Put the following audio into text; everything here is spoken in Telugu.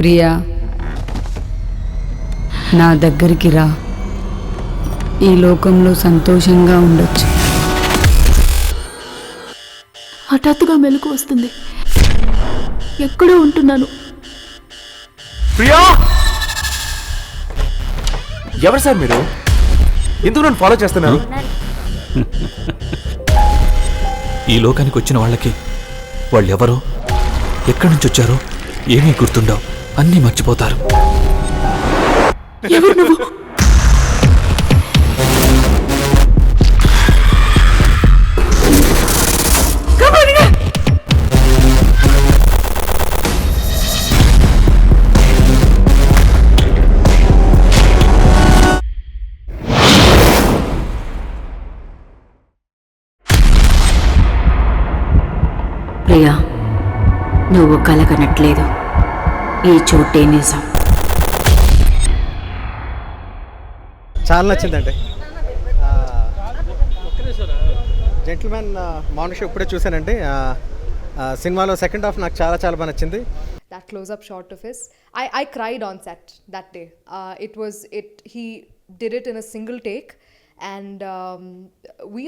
ప్రియా, నా దగ్గరికి రా. ఈ లోకంలో సంతోషంగా ఉండొచ్చు. హఠాత్తుగా మెలకు వస్తుంది. ఎక్కడో ఉంటున్నాను. ప్రియా, ఎవరు సార్ మీరు? ఎందుకు నన్ను ఫాలో చేస్తున్నారు? ఈ లోకానికి వచ్చిన వాళ్ళకి వాళ్ళెవరో, ఎక్కడి నుంచి వచ్చారో ఏమీ గుర్తుండవు. అన్నీ మర్చిపోతారు. ఎవరు నువ్వు? ప్రియా, నువ్వు కలగనట్లేదు. ఈ చోటే నిజం. చాలా నచ్చిందండి. జెంటిల్మెన్ మార్నింగ్ షో ఇప్పుడే చూశానండి. సినిమాలో సెకండ్ హాఫ్ నాకు చాలా చాలా బాగా నచ్చింది. That close-up shot of his, I cried on set that day. He did it in a single take, and we